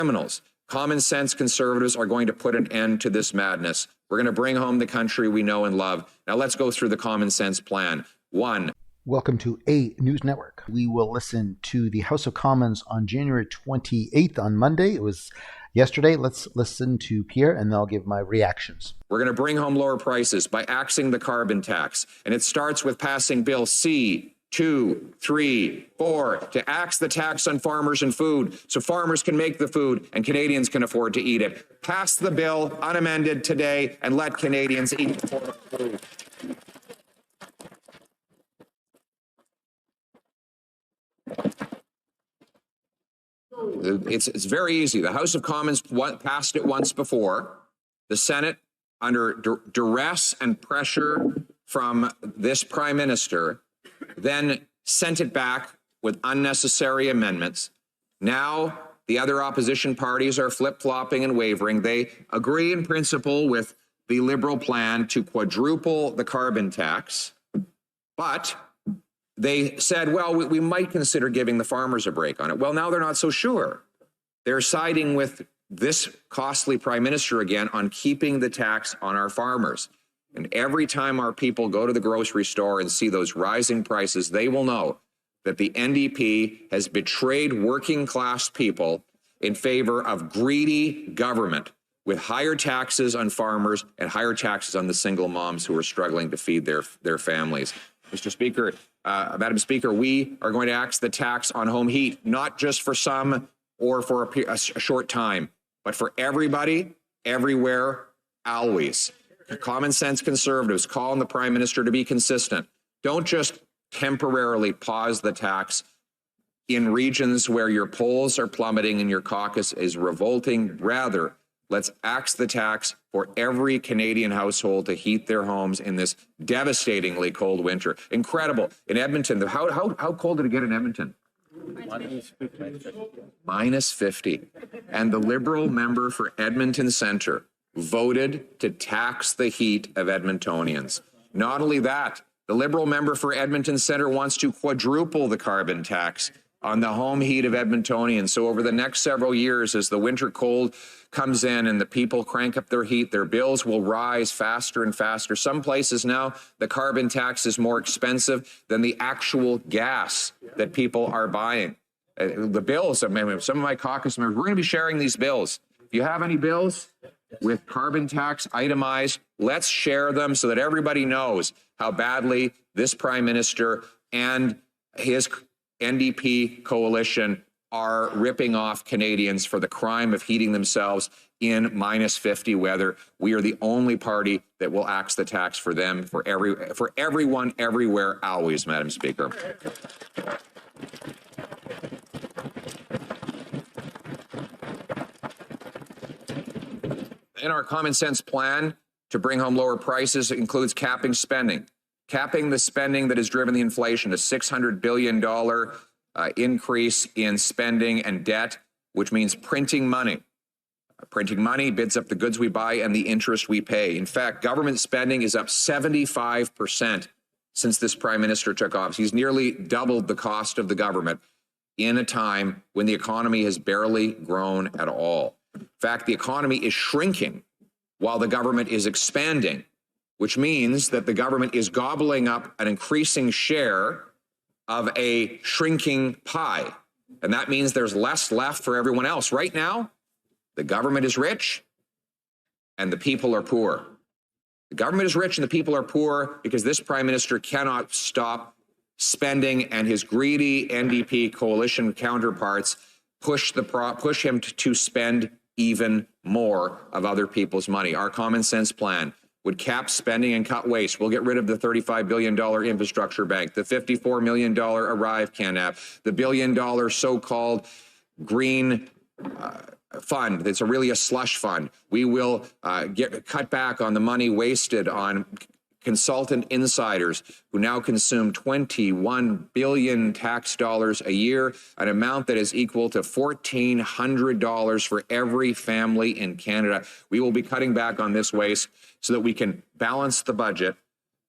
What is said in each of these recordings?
criminals. Common sense conservatives are going to put an end to this madness. We're going to bring home the country we know and love. Now let's go through the common sense plan. 1. Welcome to A News Network. We will listen to the House of Commons on January 28th on Monday. It was yesterday. Let's listen to Pierre and then I'll give my reactions. We're going to bring home lower prices by axing the carbon tax. And it starts with passing Bill C-2, 3, 4 to axe the tax on farmers and food so farmers can make the food and Canadians can afford to eat it. Pass the bill unamended today and let Canadians eat affordable food. It's very easy. The House of Commons passed it once before. The Senate, under duress and pressure from this Prime Minister, then sent it back with unnecessary amendments. Now, the other opposition parties are flip-flopping and wavering. They agree in principle with the Liberal plan to quadruple the carbon tax, but they said, well, we might consider giving the farmers a break on it. Well, now they're not so sure. They're siding with this costly Prime Minister again on keeping the tax on our farmers. And every time our people go to the grocery store and see those rising prices, they will know that the NDP has betrayed working class people in favor of greedy government with higher taxes on farmers and higher taxes on the single moms who are struggling to feed their families. Mr. Speaker, Madam Speaker, we are going to axe the tax on home heat, not just for some or for a short time, but for everybody, everywhere, always. Common sense conservatives call on the Prime Minister to be consistent. Don't just temporarily pause the tax in regions where your polls are plummeting and your caucus is revolting. Rather, let's axe the tax for every Canadian household to heat their homes in this devastatingly cold winter. Incredible. In Edmonton, how cold did it get in Edmonton? Minus 50. And the Liberal member for Edmonton Centre voted to tax the heat of Edmontonians. Not only that, the Liberal member for Edmonton Centre wants to quadruple the carbon tax on the home heat of Edmontonians. So over the next several years, as the winter cold comes in and the people crank up their heat, their bills will rise faster and faster. Some places now, the carbon tax is more expensive than the actual gas that people are buying. The bills, some of my caucus members, we're going to be sharing these bills. If you have any bills with carbon tax itemized, let's share them so that everybody knows how badly this Prime Minister and his NDP coalition are ripping off Canadians for the crime of heating themselves in minus 50 weather. We are the only party that will axe the tax for them, for everyone, everywhere, always, Madam Speaker. In our common sense plan to bring home lower prices, it includes capping spending. Capping the spending that has driven the inflation, a $600 billion increase in spending and debt, which means printing money. Printing money bids up the goods we buy and the interest we pay. In fact, government spending is up 75% since this Prime Minister took office. He's nearly doubled the cost of the government in a time when the economy has barely grown at all. In fact, the economy is shrinking while the government is expanding, which means that the government is gobbling up an increasing share of a shrinking pie. And that means there's less left for everyone else. Right now, the government is rich and the people are poor. The government is rich and the people are poor because this Prime Minister cannot stop spending, and his greedy NDP coalition counterparts push him to spend even more of other people's money. Our common sense plan would cap spending and cut waste. We'll get rid of the $35 billion infrastructure bank, the $54 million Arrive Canada, the $1 billion so-called green fund. It's really a slush fund. We will cut back on the money wasted on consultant insiders who now consume 21 billion tax dollars a year, an amount that is equal to $1,400 for every family in Canada. We will be cutting back on this waste so that we can balance the budget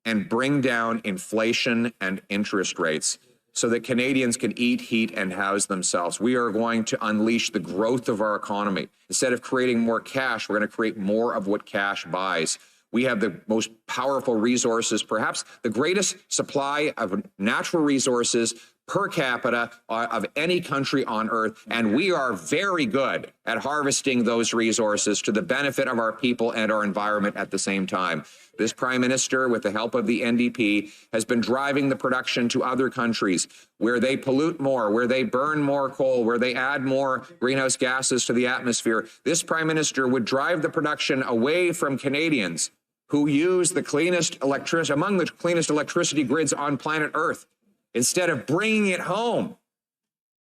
and bring down inflation and interest rates. so that Canadians can eat, heat, and house themselves. We are going to unleash the growth of our economy. Instead of creating more cash, we're going to create more of what cash buys. We have the most powerful resources, perhaps the greatest supply of natural resources per capita of any country on earth. And we are very good at harvesting those resources to the benefit of our people and our environment at the same time. This Prime Minister, with the help of the NDP, has been driving the production to other countries where they pollute more, where they burn more coal, where they add more greenhouse gases to the atmosphere. This Prime Minister would drive the production away from Canadians who use the cleanest electricity, among the cleanest electricity grids on planet Earth, instead of bringing it home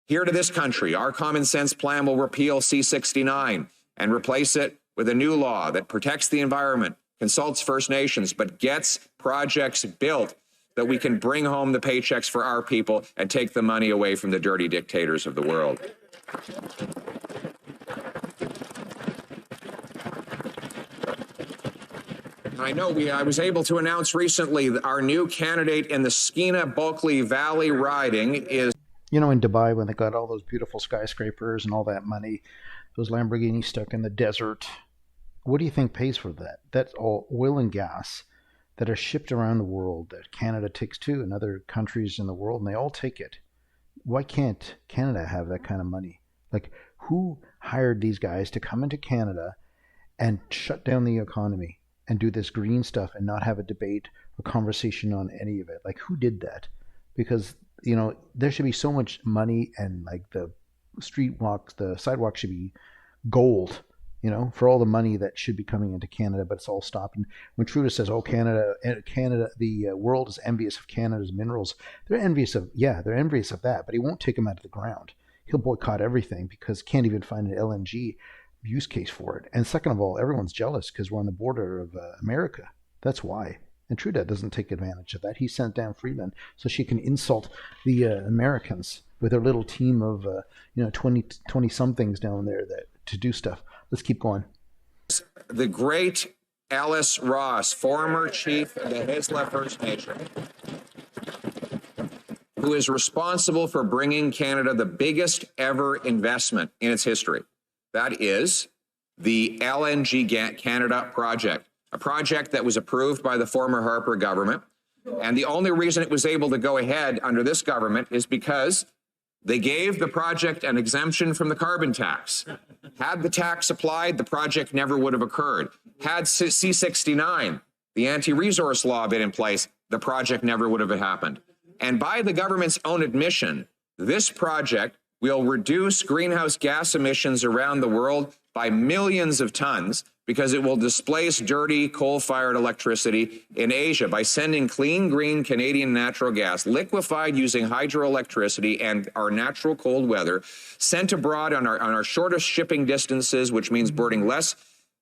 here to this country. Our common sense plan will repeal C-69 and replace it with a new law that protects the environment, consults First Nations, but gets projects built that we can bring home the paychecks for our people and take the money away from the dirty dictators of the world. I know I was able to announce recently that our new candidate in the Skeena-Bulkley Valley riding is... You know, in Dubai, when they got all those beautiful skyscrapers and all that money, those Lamborghinis stuck in the desert, what do you think pays for that? That's all oil and gas that are shipped around the world that Canada takes to and other countries in the world, and they all take it. Why can't Canada have that kind of money? Like, who hired these guys to come into Canada and shut down the economy and do this green stuff and not have a debate or conversation on any of it? Like, who did that? Because, you know, there should be so much money, and like the sidewalks should be gold, you know, for all the money that should be coming into Canada, but it's all stopped. And when Trudeau says, oh, Canada, the world is envious of Canada's minerals, they're envious of that, but he won't take them out of the ground. He'll boycott everything because can't even find an LNG use case for it. And second of all, everyone's jealous because we're on the border of America. That's why. And Trudeau doesn't take advantage of that. He sent down Freeland so she can insult the Americans with her little team of 20 somethings down there to do stuff. Let's keep going. The great Ellis Ross, former chief of the Haisla First Nation, who is responsible for bringing Canada the biggest ever investment in its history. That is the LNG Canada project, a project that was approved by the former Harper government. And the only reason it was able to go ahead under this government is because they gave the project an exemption from the carbon tax. Had the tax applied, the project never would have occurred. Had C-69, the anti-resource law, been in place, the project never would have happened. And by the government's own admission, this project will reduce greenhouse gas emissions around the world by millions of tons because it will displace dirty coal-fired electricity in Asia by sending clean, green Canadian natural gas, liquefied using hydroelectricity and our natural cold weather, sent abroad on our shortest shipping distances, which means burning less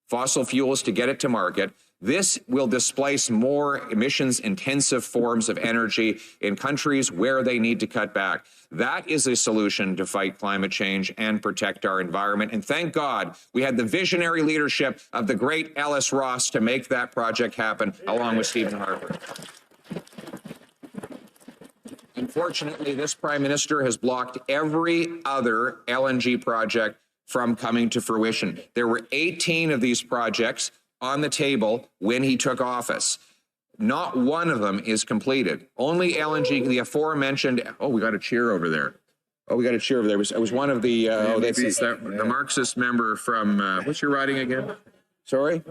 fossil fuels to get it to market. This will displace more emissions-intensive forms of energy in countries where they need to cut back. That is a solution to fight climate change and protect our environment. And thank God we had the visionary leadership of the great Ellis Ross to make that project happen, along with Stephen Harper. Unfortunately, this Prime Minister has blocked every other LNG project from coming to fruition. There were 18 of these projects on the table when he took office. Not one of them is completed. Only LNG, the aforementioned, we got a cheer over there. We got a cheer over there. It was one of the, the Marxist member from, what's your riding again? Sorry?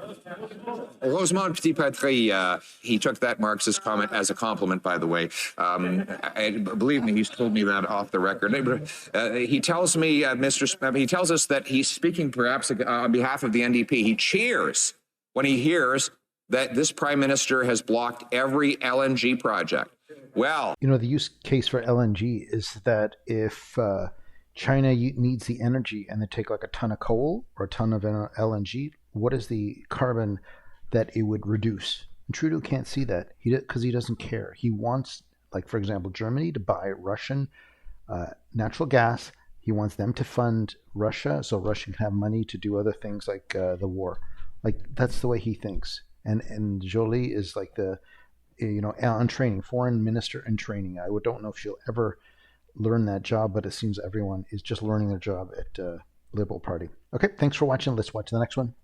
Rosemont Petit-Patry, he took that Marxist comment as a compliment, by the way. Believe me, he's told me that off the record. He tells me, he tells us that he's speaking perhaps on behalf of the NDP. He cheers when he hears that this Prime Minister has blocked every LNG project. Well, you know, the use case for LNG is that if China needs the energy and they take like a ton of coal or a ton of LNG, what is the carbon that it would reduce? And Trudeau can't see that because he doesn't care. He wants, like, for example, Germany to buy Russian natural gas. He wants them to fund Russia so Russia can have money to do other things like the war. Like, that's the way he thinks. And Jolie is like the, on training, foreign minister in training. I don't know if she'll ever learn that job, but it seems everyone is just learning their job at Liberal Party. Okay, thanks for watching. Let's watch the next one.